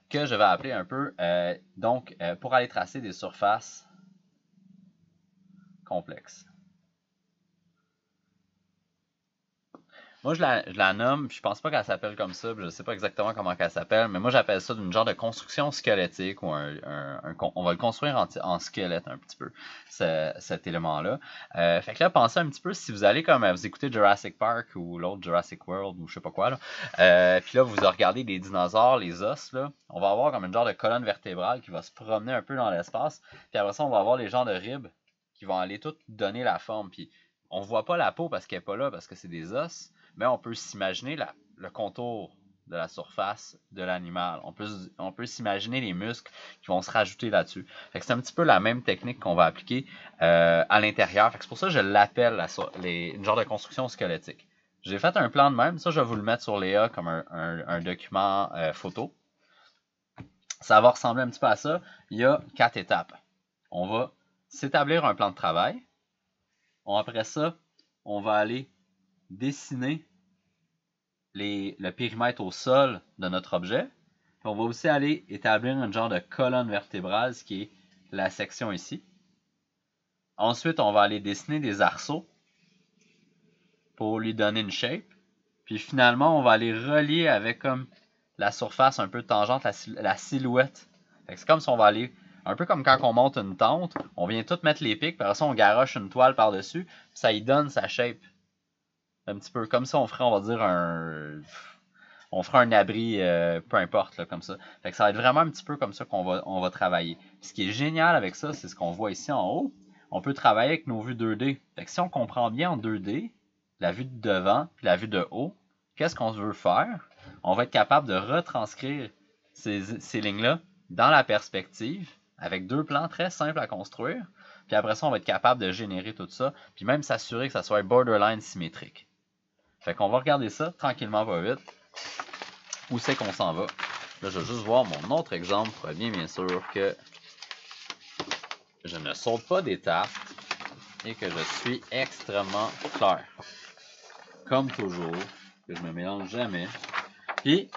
que je vais appeler un peu, pour aller tracer des surfaces complexes. Moi, je la nomme, puis je pense pas qu'elle s'appelle comme ça, puis je sais pas exactement comment qu'elle s'appelle, mais moi, j'appelle ça d'une genre de construction squelettique, ou on va le construire en squelette un petit peu, cet élément-là. Fait que là, pensez un petit peu, si vous allez comme vous écoutez Jurassic Park, ou l'autre Jurassic World, ou je sais pas quoi, là, puis là, vous regardez les dinosaures, les os, là, on va avoir comme une genre de colonne vertébrale qui va se promener un peu dans l'espace, puis après ça, on va avoir les genres de ribs qui vont aller toutes donner la forme, puis on voit pas la peau parce qu'elle est pas là, parce que c'est des os, mais on peut s'imaginer le contour de la surface de l'animal. On peut s'imaginer les muscles qui vont se rajouter là-dessus. C'est un petit peu la même technique qu'on va appliquer à l'intérieur. C'est pour ça que je l'appelle une genre de construction squelettique. J'ai fait un plan de même. Ça, je vais vous le mettre sur Léa comme un document photo. Ça va ressembler un petit peu à ça. Il y a 4 étapes. On va s'établir un plan de travail. Après ça, on va aller dessiner le périmètre au sol de notre objet. Puis on va aussi aller établir un genre de colonne vertébrale, ce qui est la section ici. Ensuite, on va aller dessiner des arceaux pour lui donner une shape. Puis finalement, on va aller relier avec comme la surface un peu tangente, la silhouette. C'est comme si on va aller, un peu comme quand on monte une tente, on vient tout mettre les pics, puis après ça, on garoche une toile par-dessus, puis ça y donne sa shape. Un petit peu comme ça, on ferait, on va dire, on fera un abri, peu importe, là, comme ça. Fait que ça va être vraiment un petit peu comme ça on va travailler. Puis ce qui est génial avec ça, c'est ce qu'on voit ici en haut. On peut travailler avec nos vues 2D. Fait que si on comprend bien en 2D, la vue de devant puis la vue de haut, qu'est-ce qu'on veut faire? On va être capable de retranscrire ces lignes-là dans la perspective avec 2 plans très simples à construire. Puis après ça, on va être capable de générer tout ça, puis même s'assurer que ça soit borderline symétrique. Fait qu'on va regarder ça tranquillement, pas vite. Où c'est qu'on s'en va? Là, je vais juste voir mon autre exemple pour être bien sûr que je ne saute pas d'étape et que je suis extrêmement clair. Comme toujours, que je me mélange jamais. Puis,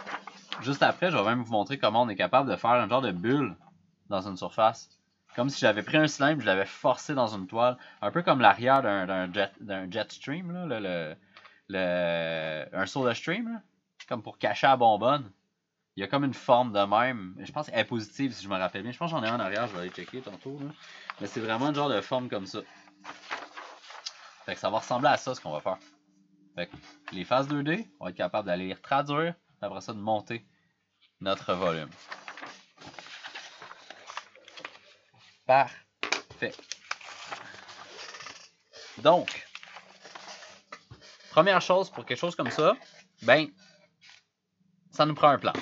juste après, je vais même vous montrer comment on est capable de faire un genre de bulle dans une surface. Comme si j'avais pris un cylindre et je l'avais forcé dans une toile. Un peu comme l'arrière d'un jet stream, là, un soda stream, là, comme pour cacher la bonbonne. Il y a comme une forme de même. Je pense qu'elle est positive si je me rappelle bien. Je pense que j'en ai un en arrière, je vais aller checker tantôt. Là. Mais c'est vraiment un genre de forme comme ça. Fait que ça va ressembler à ça ce qu'on va faire. Fait que les phases 2D, on va être capable d'aller les traduire, et après ça de monter notre volume. Parfait. Donc, première chose pour quelque chose comme ça, ben, ça nous prend un plan.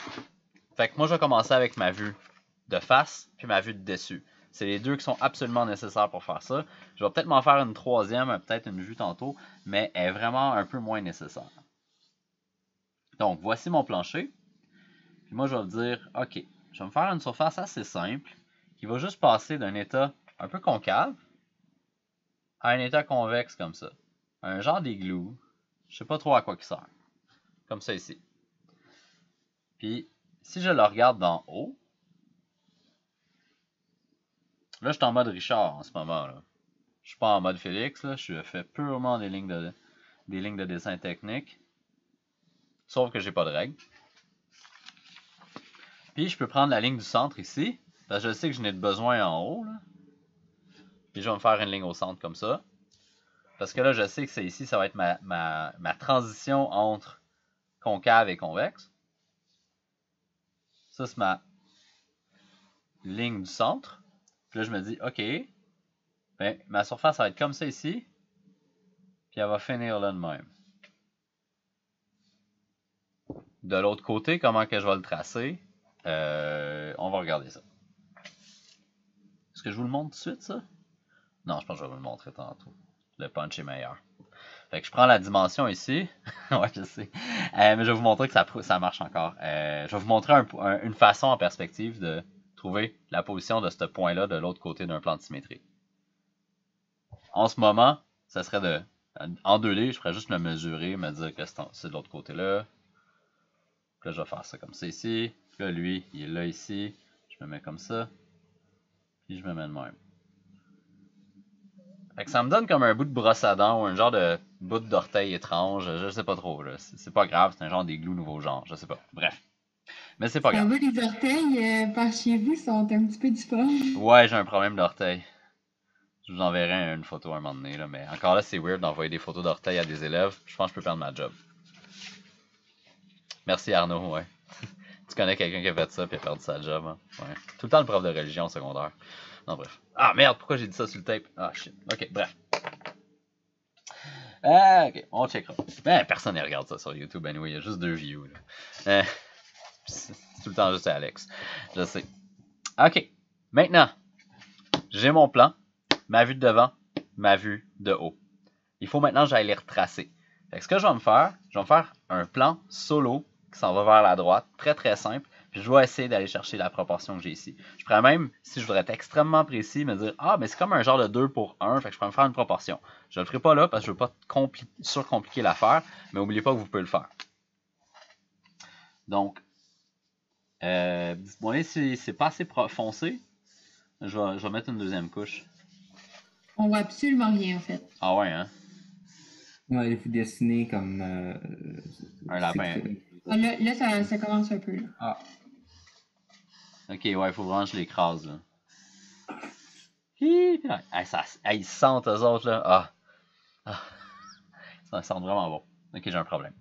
Fait que moi, je vais commencer avec ma vue de face puis ma vue de dessus. C'est les deux qui sont absolument nécessaires pour faire ça. Je vais peut-être m'en faire une troisième, peut-être une vue tantôt, mais elle est vraiment un peu moins nécessaire. Donc, voici mon plancher. Puis moi, je vais dire, OK, je vais me faire une surface assez simple qui va juste passer d'un état un peu concave à un état convexe comme ça. Un genre d'igloo. Je sais pas trop à quoi il sert. Comme ça ici. Puis, si je le regarde d'en haut, là, je suis en mode Richard en ce moment. Là. Je suis pas en mode Félix. Là. Je fais purement des lignes de dessin technique. Sauf que j'ai pas de règles. Puis, je peux prendre la ligne du centre ici. Parce que je sais que je n'ai de besoin en haut. Là. Puis, je vais me faire une ligne au centre comme ça. Parce que là, je sais que c'est ici, ça va être ma transition entre concave et convexe. Ça, c'est ma ligne du centre. Puis là, je me dis, OK, ben, ma surface va être comme ça ici. Puis elle va finir là de même. De l'autre côté, comment que je vais le tracer? On va regarder ça. Est-ce que je vous le montre tout de suite, ça? Non, je pense que je vais vous le montrer tantôt. Le punch est meilleur. Fait que je prends la dimension ici. Ouais, je sais. Mais je vais vous montrer que ça marche encore. Je vais vous montrer une façon en perspective de trouver la position de ce point-là de l'autre côté d'un plan de symétrie. En ce moment, ça serait en 2D, je ferais juste me mesurer, me dire que c'est de l'autre côté-là. Puis là, je vais faire ça comme ça ici. Là, lui, il est là ici. Je me mets comme ça. Puis je me mets de même. Fait que ça me donne comme un bout de brosse à dents ou un genre de bout d'orteil étrange. Je sais pas trop. C'est pas grave, c'est un genre d'églou nouveau genre. Je sais pas. Bref. Mais c'est pas Ça grave. va, les orteils, par chez vous, sont un petit peu difformes. Ouais, j'ai un problème d'orteil. Je vous enverrai une photo à un moment donné. Là, mais encore là, c'est weird d'envoyer des photos d'orteil à des élèves. Je pense que je peux perdre ma job. Merci Arnaud, ouais. Tu connais quelqu'un qui a fait ça et a perdu sa job. Hein? Ouais. Tout le temps le prof de religion au secondaire. Non, bref. Ah merde, pourquoi j'ai dit ça sur le tape? Ah shit. Ok, bref. Ok, on checkera. Ben, personne ne regarde ça sur YouTube, anyway. Il y a juste 2 views. C'est tout le temps juste Alex. Je sais. Ok. Maintenant, j'ai mon plan, ma vue de devant, ma vue de haut. Il faut maintenant que j'aille les retracer. Fait que ce que je vais me faire un plan solo qui s'en va vers la droite, très très simple. Puis je vais essayer d'aller chercher la proportion que j'ai ici. Je pourrais même, si je voudrais être extrêmement précis, me dire ah, mais c'est comme un genre de 2 pour 1, fait que je pourrais me faire une proportion. Je le ferai pas là parce que je veux pas surcompliquer l'affaire, mais n'oubliez pas que vous pouvez le faire. Donc, dites-moi si c'est pas assez foncé, je vais mettre une deuxième couche. On voit absolument rien, en fait. Ah ouais, hein? Ouais, il faut dessiner comme. Un lapin. Ah, là ça commence un peu. Là. Ah. Ok, ouais, il faut vraiment que je l'écrase. Là. Ils sentent eux autres là. Ça sent vraiment bon. Ok, j'ai un problème.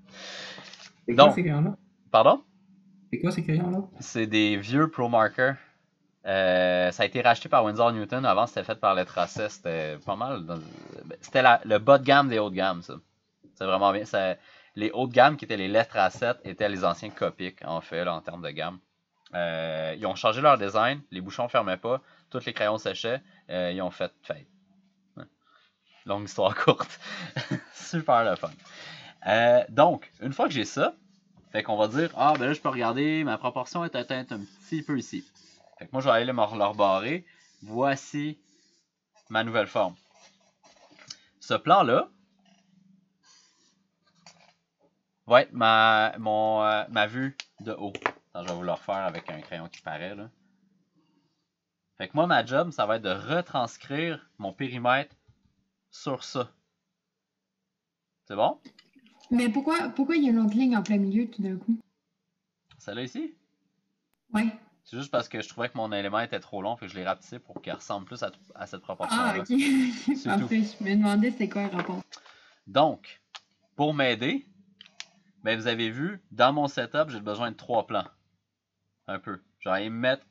C'est quoi ces crayons-là? Pardon? C'est quoi ces crayons-là? C'est des vieux Pro Marker. Ça a été racheté par Winsor Newton. Avant, c'était fait par Letracet. C'était pas mal. C'était le bas de gamme des hauts de gamme, ça. C'est vraiment bien. Les hauts de gamme qui étaient les Letracet étaient les anciens Copic, en fait, là, en termes de gamme. Ils ont changé leur design. Les bouchons ne fermaient pas. Tous les crayons séchaient. Ils ont fait fade. Longue histoire courte. Super le fun. Donc, une fois que j'ai ça, fait qu'on va dire, ah, ben là, je peux regarder, ma proportion est atteinte un petit peu ici. Fait que moi, je vais aller leur barrer. Voici ma nouvelle forme. Ce plan-là va être ma vue de haut. Attends, je vais vous le refaire avec un crayon qui paraît, là. Fait que moi, ma job, ça va être de retranscrire mon périmètre sur ça. C'est bon? Mais pourquoi il y a une autre ligne en plein milieu tout d'un coup? Celle-là ici? Ouais. C'est juste parce que je trouvais que mon élément était trop long, fait que je l'ai rapetissé pour qu'il ressemble plus à cette proportion-là. Ah, ok. Parfait, je me demandais c'était quoi le rapport. Donc, pour m'aider, ben vous avez vu, dans mon setup, j'ai besoin de 3 plans. Un peu. Je vais aller mettre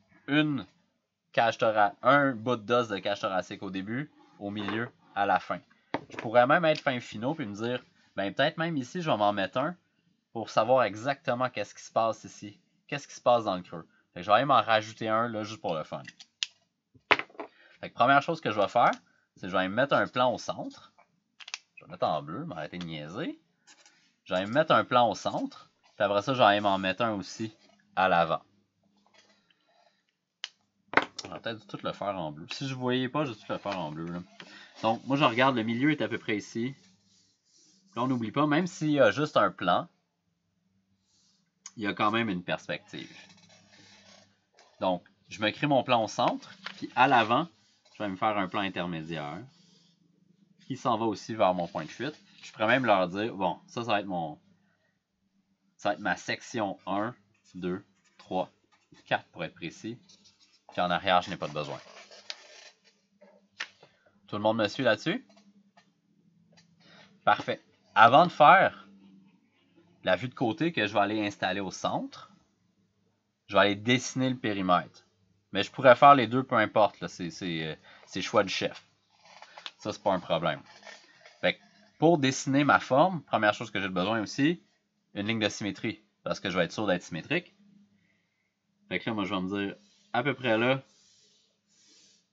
un bout d'os de cage thoracique au début, au milieu, à la fin. Je pourrais même être fin finaux puis me dire, ben peut-être même ici, je vais m'en mettre un pour savoir exactement qu'est-ce qui se passe ici. Qu'est-ce qui se passe dans le creux. Fait que je vais aller m'en rajouter un là juste pour le fun. Fait que première chose que je vais faire, c'est que je vais me mettre un plan au centre. Je vais mettre en bleu, m'arrêter de niaiser. Je vais me mettre un plan au centre. Puis après ça, je vais m'en mettre un aussi à l'avant. On va peut-être tout le faire en bleu. Si je ne voyais pas, je vais tout le faire en bleu. Là. Donc, moi, je regarde, le milieu est à peu près ici. Là, on n'oublie pas, même s'il y a juste un plan, il y a quand même une perspective. Donc, je me crée mon plan au centre, puis à l'avant, je vais me faire un plan intermédiaire qui s'en va aussi vers mon point de fuite. Je pourrais même leur dire, bon, ça va être ça va être ma section 1, 2, 3, 4 pour être précis. Puis en arrière, je n'ai pas de besoin. Tout le monde me suit là-dessus? Parfait. Avant de faire la vue de côté que je vais aller installer au centre, je vais aller dessiner le périmètre. Mais je pourrais faire les deux, peu importe. C'est choix du chef. Ça, c'est pas un problème. Fait que pour dessiner ma forme, première chose que j'ai besoin aussi, une ligne de symétrie. Parce que je vais être sûr d'être symétrique. Fait que là, moi, je vais me dire à peu près là,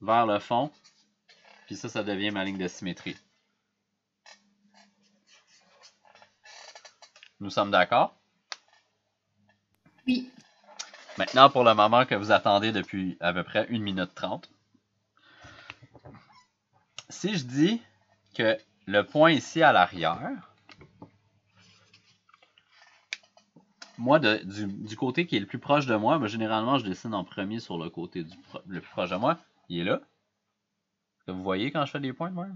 vers le fond. Puis ça devient ma ligne de symétrie. Nous sommes d'accord? Oui. Maintenant, pour le moment que vous attendez depuis à peu près 1 minute 30. Si je dis que le point ici à l'arrière moi, du côté qui est le plus proche de moi, ben, généralement, je dessine en premier sur le côté le plus proche de moi. Il est là. Est-ce que vous voyez quand je fais des points de moi?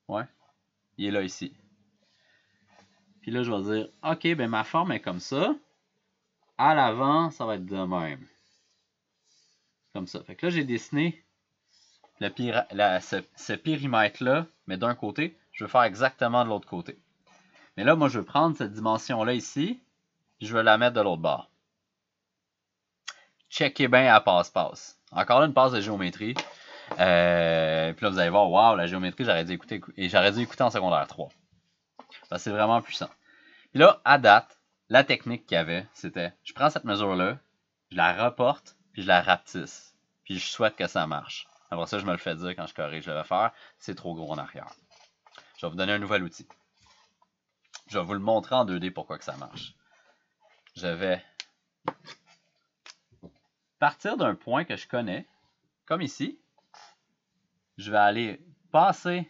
Ouais. Il est là, ici. Puis là, je vais dire, OK, ben ma forme est comme ça. À l'avant, ça va être de même. Comme ça. Fait que là, j'ai dessiné ce périmètre-là, mais d'un côté, je veux faire exactement de l'autre côté. Mais là, moi, je veux prendre cette dimension-là ici, puis je veux la mettre de l'autre bord. Checkez bien à passe-passe. Encore là, une passe de géométrie. Puis là, vous allez voir, waouh, la géométrie, j'aurais dû écouter en secondaire 3. Parce que c'est vraiment puissant. Puis là, à date, la technique qu'il y avait, c'était, je prends cette mesure-là, je la reporte, puis je la rapetisse. Puis je souhaite que ça marche. Après ça, je me le fais dire quand je corrige le faire. C'est trop gros en arrière. Je vais vous donner un nouvel outil. Je vais vous le montrer en 2D pourquoi que ça marche. Je vais partir d'un point que je connais, comme ici. Je vais aller passer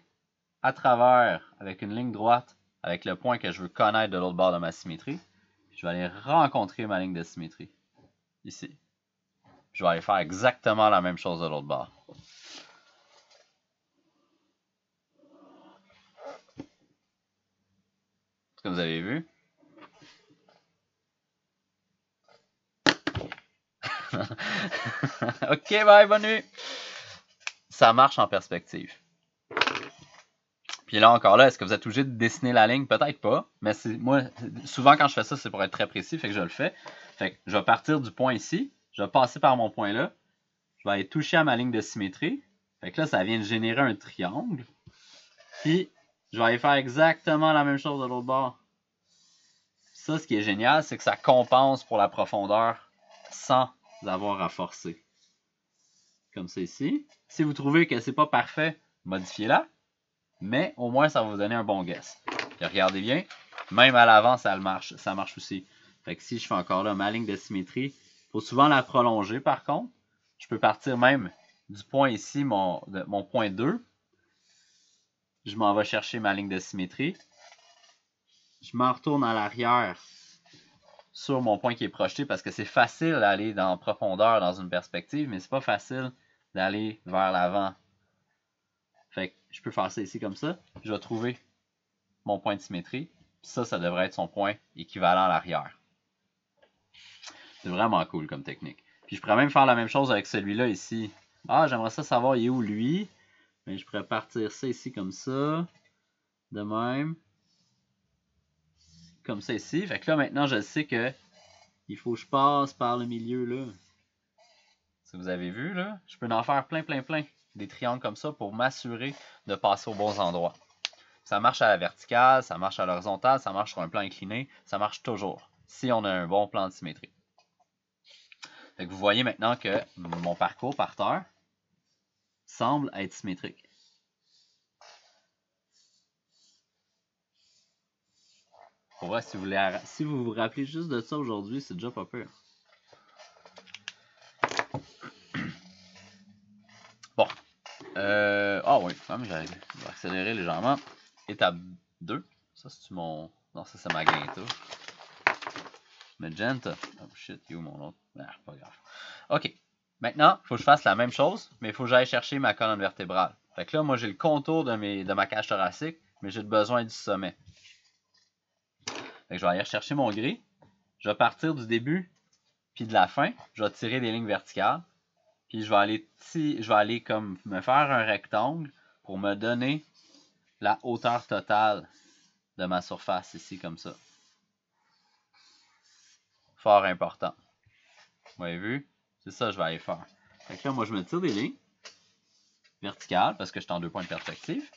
à travers avec une ligne droite avec le point que je veux connaître de l'autre bord de ma symétrie. Je vais aller rencontrer ma ligne de symétrie. Ici. Je vais aller faire exactement la même chose de l'autre bord. Est-ce que vous avez vu? Ok, bye, bonne nuit! Ça marche en perspective. Puis là, encore là, est-ce que vous êtes obligé de dessiner la ligne? Peut-être pas, mais moi, souvent quand je fais ça, c'est pour être très précis, fait que je le fais. Fait que je vais partir du point ici, je vais passer par mon point là, je vais aller toucher à ma ligne de symétrie. Fait que là, ça vient de générer un triangle. Puis, je vais aller faire exactement la même chose de l'autre bord. Ça, ce qui est génial, c'est que ça compense pour la profondeur sans avoir à forcer. Comme ça ici. Si vous trouvez que c'est pas parfait, modifiez-la. Mais au moins, ça va vous donner un bon guess. Et regardez bien, même à l'avant, ça marche aussi. Fait que si je fais encore là ma ligne de symétrie, il faut souvent la prolonger par contre. Je peux partir même du point ici, mon point 2. Je m'en vais chercher ma ligne de symétrie. Je m'en retourne à l'arrière sur mon point qui est projeté parce que c'est facile d'aller dans profondeur dans une perspective, mais c'est pas facile d'aller vers l'avant. Fait que je peux faire ça ici comme ça. Je vais trouver mon point de symétrie. Ça devrait être son point équivalent à l'arrière. C'est vraiment cool comme technique. Puis je pourrais même faire la même chose avec celui-là ici. Ah, j'aimerais ça savoir il est où lui. Mais je pourrais partir ça ici comme ça. De même. Comme ça ici. Fait que là maintenant je sais que il faut que je passe par le milieu là. Si vous avez vu là, je peux en faire plein. Des triangles comme ça pour m'assurer de passer aux bons endroits. Ça marche à la verticale, ça marche à l'horizontale, ça marche sur un plan incliné, ça marche toujours si on a un bon plan de symétrie. Fait que vous voyez maintenant que mon parcours par terre semble être symétrique. Pour vrai, si vous vous rappelez juste de ça aujourd'hui, c'est déjà pas pire. Bon. Ah oui, quand même, je vais accélérer légèrement. Étape 2. Ça, c'est mon... Non, ça, c'est Magenta. Magenta. Oh shit, il est où mon autre? Ah, pas grave. OK. Maintenant, il faut que je fasse la même chose, mais il faut que j'aille chercher ma colonne vertébrale. Fait que là, moi, j'ai le contour de ma cage thoracique, mais j'ai besoin du sommet. Fait que je vais aller chercher mon gris. Je vais partir du début, puis de la fin. Je vais tirer des lignes verticales. Puis je vais aller comme me faire un rectangle pour me donner la hauteur totale de ma surface ici, comme ça. Fort important. Vous avez vu? C'est ça que je vais aller faire. Fait que là, moi, je me tire des lignes verticales parce que je suis en 2 points de perspective.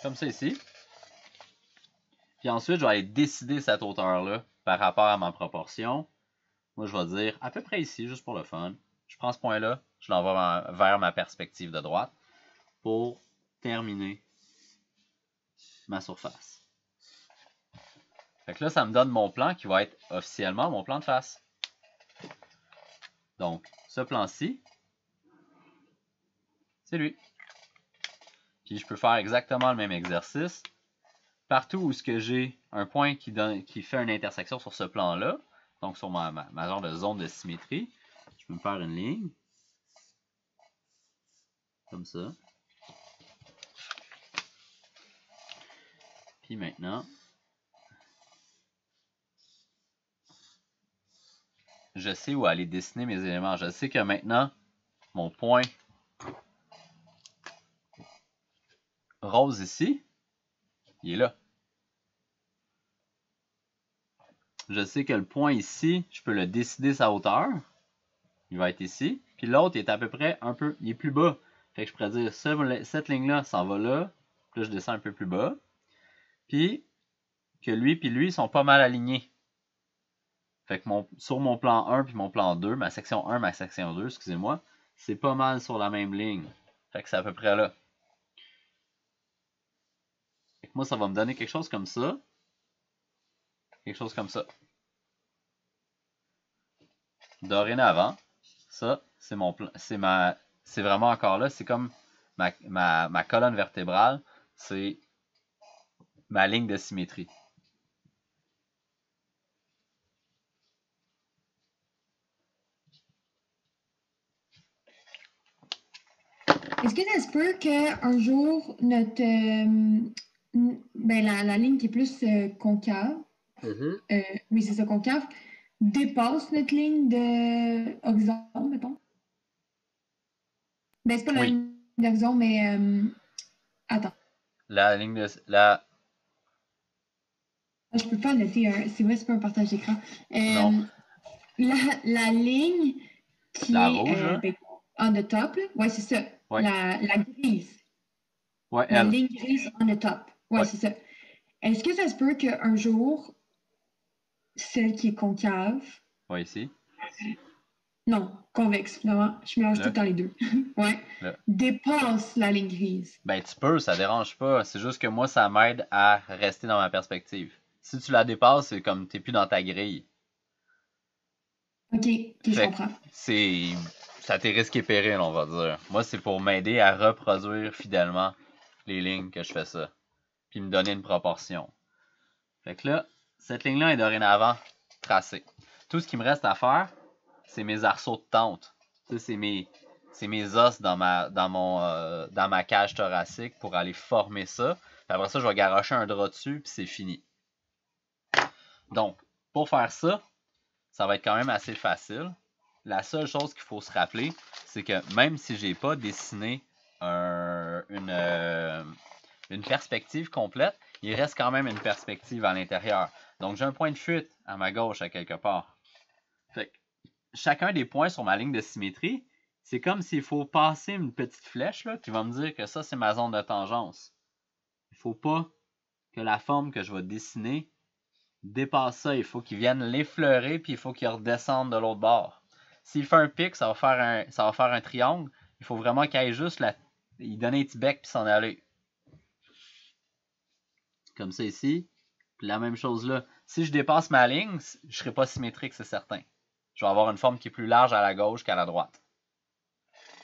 Comme ça ici. Puis ensuite, je vais aller décider cette hauteur-là par rapport à ma proportion. Moi, je vais dire à peu près ici, juste pour le fun. Je prends ce point-là, je l'envoie vers ma perspective de droite pour terminer ma surface. Fait que là, ça me donne mon plan qui va être officiellement mon plan de face. Donc, ce plan-ci, c'est lui. Puis, je peux faire exactement le même exercice partout où ce que j'ai un point qui fait une intersection sur ce plan-là, donc sur ma genre de zone de symétrie, je peux me faire une ligne. Comme ça. Puis maintenant, je sais où aller dessiner mes éléments. Je sais que maintenant, mon point rose ici, il est là. Je sais que le point ici, je peux le décider sa hauteur. Il va être ici. Puis l'autre est à peu près un peu, il est plus bas. Fait que je pourrais dire, cette ligne-là s'en va là. Puis là, je descends un peu plus bas. Puis que lui puis lui sont pas mal alignés. Fait que sur mon plan 1 puis mon plan 2, ma section 1, ma section 2, excusez-moi, c'est pas mal sur la même ligne. Fait que c'est à peu près là. Fait que moi, ça va me donner quelque chose comme ça. Quelque chose comme ça. Dorénavant, ça, c'est mon plan. C'est vraiment encore là. C'est comme ma colonne vertébrale. C'est ma ligne de symétrie. Est-ce que ça se peut qu'un jour, notre la ligne qui est plus concave, oui, c'est ça, concave, dépasse notre ligne de horizon, mettons? Ben, c'est pas la ligne d'horizon, mais attends. La ligne de. La... Je peux pas noter, c'est vrai, c'est pas un partage d'écran. Non. La ligne qui la est rouge, on the top, là. Ouais, c'est ça. Ouais. La grise. Ouais, La elle. ligne grise on the top. Ouais, c'est ça. Est-ce que ça se peut qu'un jour, celle qui est concave. Ouais, ici. Non, convexe, vraiment. Je mélange tout le temps les deux. Ouais. Dépasse la ligne grise. Ben, tu peux, ça dérange pas. C'est juste que moi, ça m'aide à rester dans ma perspective. Si tu la dépasses, c'est comme t'es plus dans ta grille. Ok, je comprends. Ça t'est risqué péril, on va dire. Moi, c'est pour m'aider à reproduire fidèlement les lignes que je fais ça. Puis me donner une proportion. Fait que là, cette ligne-là est dorénavant tracée. Tout ce qui me reste à faire, c'est mes arceaux de tente. Tu sais, c'est mes os dans ma cage thoracique pour aller former ça. Puis après ça, je vais garrocher un drap dessus, puis c'est fini. Donc, pour faire ça, ça va être quand même assez facile. La seule chose qu'il faut se rappeler, c'est que même si j'ai pas dessiné une perspective complète, il reste quand même une perspective à l'intérieur. Donc, j'ai un point de fuite à ma gauche à quelque part. Fait que chacun des points sur ma ligne de symétrie, c'est comme s'il faut passer une petite flèche là, qui va me dire que ça, c'est ma zone de tangence. Il ne faut pas que la forme que je vais dessiner dépasse ça. Il faut qu'il vienne l'effleurer, puis il faut qu'il redescende de l'autre bord. S'il fait un pic, ça va faire un triangle. Il faut vraiment qu'il aille juste il donner un petit bec puis s'en aller. Comme ça ici. Puis la même chose là. Si je dépasse ma ligne, je ne serai pas symétrique, c'est certain. Je vais avoir une forme qui est plus large à la gauche qu'à la droite.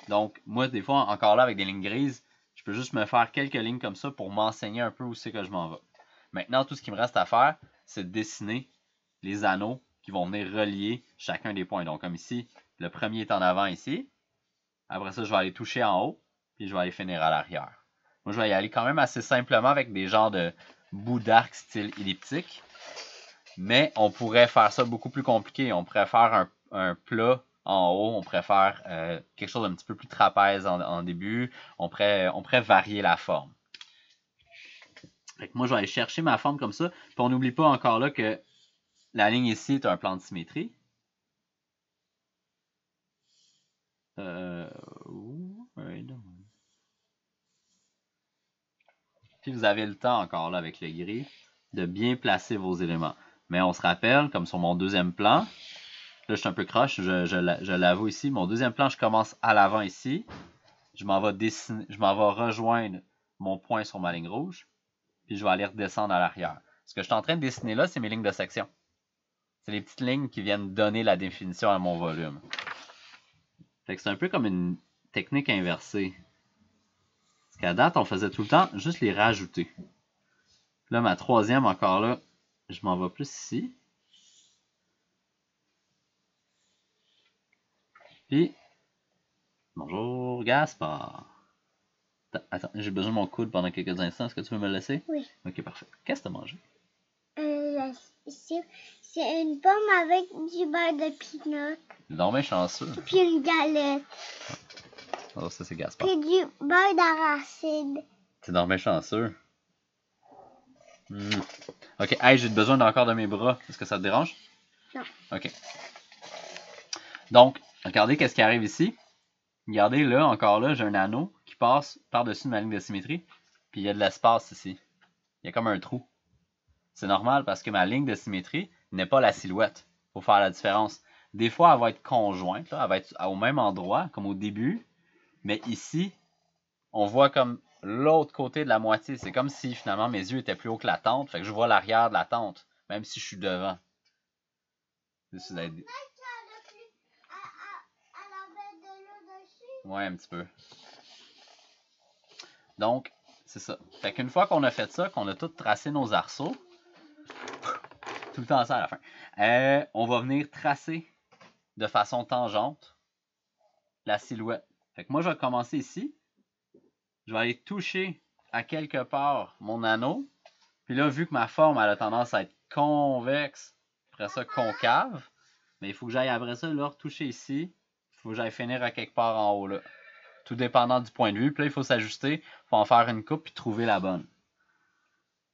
Donc, moi, des fois, encore là, avec des lignes grises, je peux juste me faire quelques lignes comme ça pour m'enseigner un peu où c'est que je m'en vais. Maintenant, tout ce qui me reste à faire, c'est de dessiner les anneaux qui vont venir relier chacun des points. Donc, comme ici, le premier est en avant ici. Après ça, je vais aller toucher en haut, puis je vais aller finir à l'arrière. Moi, je vais y aller quand même assez simplement avec des genres de bouts d'arc style elliptique. Mais on pourrait faire ça beaucoup plus compliqué. On pourrait faire un plat en haut. On pourrait faire quelque chose d'un petit peu plus trapèze en début. On pourrait varier la forme. Fait que moi, je vais aller chercher ma forme comme ça. Puis on n'oublie pas encore là que la ligne ici est un plan de symétrie. Puis vous avez le temps encore là avec le gris de bien placer vos éléments. Mais on se rappelle, comme sur mon deuxième plan, là je suis un peu croche, je l'avoue ici, mon deuxième plan, je commence à l'avant ici. Je m'en vais rejoindre mon point sur ma ligne rouge. Puis je vais aller redescendre à l'arrière. Ce que je suis en train de dessiner là, c'est mes lignes de section. C'est les petites lignes qui viennent donner la définition à mon volume. Fait que c'est un peu comme une technique inversée. Parce qu'à date, on faisait tout le temps juste les rajouter. Là, ma troisième, encore là, je m'en vais plus ici. Puis, bonjour Gaspard. Attends, j'ai besoin de mon coude pendant quelques instants. Est-ce que tu veux me le laisser? Oui. Ok, parfait. Qu'est-ce que tu as mangé? C'est une pomme avec du beurre de peanut. Non, mais chanceux. Puis une galette. Oh, ça, c'est Gaspard. Puis du beurre d'arachide. T'es dormais chanceux. Ok, hey, j'ai besoin encore de mes bras. Est-ce que ça te dérange? Non. Ok. Donc, regardez qu'est-ce qui arrive ici. Regardez là, encore là, j'ai un anneau qui passe par-dessus ma ligne de symétrie. Puis il y a de l'espace ici. Il y a comme un trou. C'est normal parce que ma ligne de symétrie n'est pas la silhouette. Il faut faire la différence. Des fois, elle va être conjointe. Là, elle va être au même endroit, comme au début. Mais ici, on voit comme l'autre côté de la moitié. C'est comme si finalement mes yeux étaient plus hauts que la tente. Fait que je vois l'arrière de la tente, même si je suis devant. Ouais, un petit peu. Donc, c'est ça. Fait qu'une fois qu'on a fait ça, qu'on a tout tracé nos arceaux, tout le temps ça à la fin, on va venir tracer de façon tangente la silhouette. Fait que moi, je vais commencer ici. Je vais aller toucher à quelque part mon anneau. Puis là, vu que ma forme elle a tendance à être convexe, après ça concave, mais il faut que j'aille après ça là retoucher ici. Il faut que j'aille finir à quelque part en haut là. Tout dépendant du point de vue. Puis là, il faut s'ajuster. Il faut en faire une coupe puis trouver la bonne.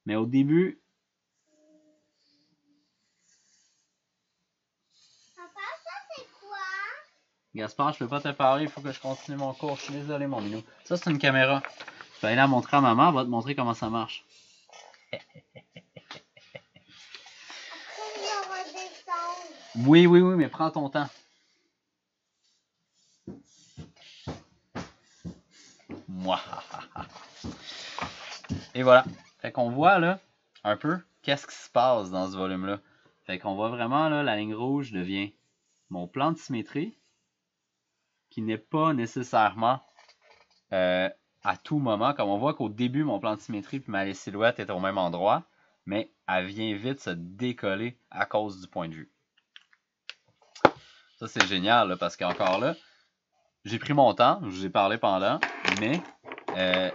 Mais au début... Papa, ça c'est quoi? Gaspard, je peux pas te parler. Il faut que je continue mon cours. Je suis désolé, mon minou. Ça, c'est une caméra. Je vais aller la montrer à maman. Elle va te montrer comment ça marche. Oui, mais prends ton temps. Moi. Et voilà. Fait qu'on voit là un peu qu'est-ce qui se passe dans ce volume-là. Fait qu'on voit vraiment là, la ligne rouge devient mon plan de symétrie qui n'est pas nécessairement à tout moment. Comme on voit qu'au début, mon plan de symétrie puis ma silhouette est au même endroit, mais elle vient vite se décoller à cause du point de vue. Ça, c'est génial là, parce qu'encore là, j'ai pris mon temps, je vous ai parlé pendant, mais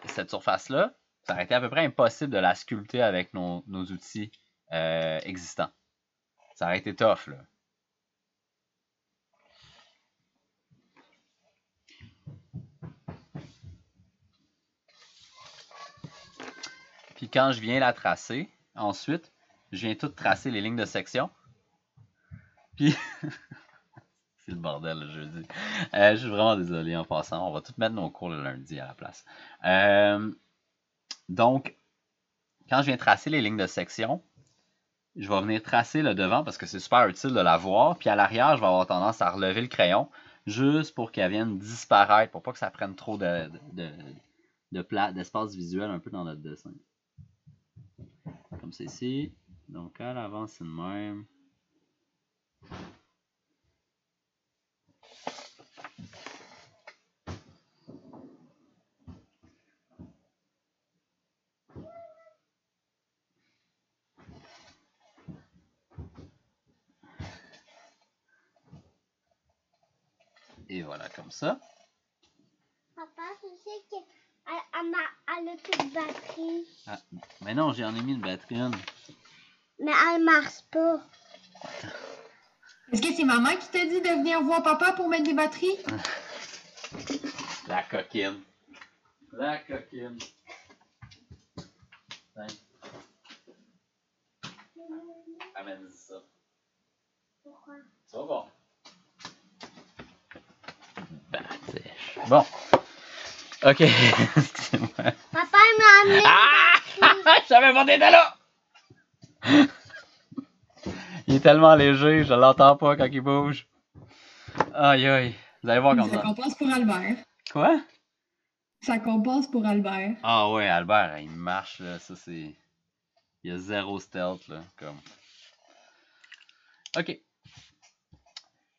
cette surface-là, ça aurait été à peu près impossible de la sculpter avec nos outils existants. Ça aurait été tough, là. Puis quand je viens la tracer, ensuite, je viens tout tracer les lignes de section. Puis... c'est le bordel le jeudi. Je suis vraiment désolé en passant. On va tout mettre nos cours le lundi à la place. Donc, quand je viens tracer les lignes de section, je vais venir tracer le devant parce que c'est super utile de la voir. Puis à l'arrière, je vais avoir tendance à relever le crayon juste pour qu'elle vienne disparaître, pour pas que ça prenne trop d'espace visuel un peu dans notre dessin. Comme c'est ici. Donc à l'avant, c'est le même. Et voilà, comme ça. Papa, tu sais qu'elle a plus de batterie. Ah, mais non, j'en ai mis une batterie. Mais elle marche pas. Est-ce que c'est maman qui t'a dit de venir voir papa pour mettre des batteries? La coquine. La coquine. Amène ça. Pourquoi? Ça va bon. Bon. Ok. Excusez-moi. Papa m'a amené. Ah! J'avais pas d'être là! Il est tellement léger, je l'entends pas quand il bouge. Aïe aïe. Vous allez voir comme ça. Ça compense pour Albert. Quoi? Ça compense pour Albert. Ah ouais, Albert, il marche là. Ça c'est. Il y a zéro stealth là. Comme. Ok.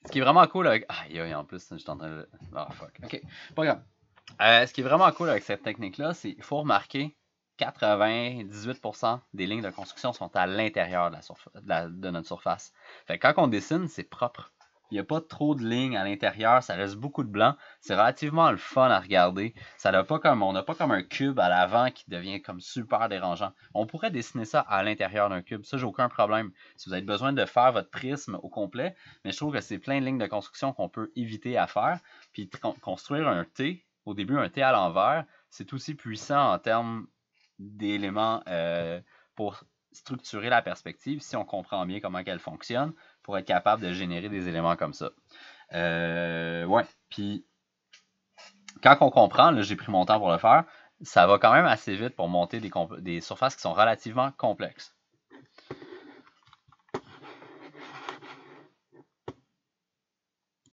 Ce qui est vraiment cool avec... Aïe, aïe, en plus, je suis en train de... Oh, fuck. Ok, pas grave. Ce qui est vraiment cool avec cette technique-là, c'est qu'il faut remarquer 98% des lignes de construction sont à l'intérieur de notre surface. Fait que quand on dessine, c'est propre. Il n'y a pas trop de lignes à l'intérieur, ça reste beaucoup de blanc. C'est relativement le fun à regarder. On n'a pas comme un cube à l'avant qui devient comme super dérangeant. On pourrait dessiner ça à l'intérieur d'un cube. Ça, j'ai aucun problème. Si vous avez besoin de faire votre prisme au complet, mais je trouve que c'est plein de lignes de construction qu'on peut éviter à faire. Puis construire un T, au début un T à l'envers, c'est aussi puissant en termes d'éléments pour structurer la perspective si on comprend bien comment elle fonctionne pour être capable de générer des éléments comme ça. Ouais, puis quand on comprend, là j'ai pris mon temps pour le faire, ça va quand même assez vite pour monter des surfaces qui sont relativement complexes.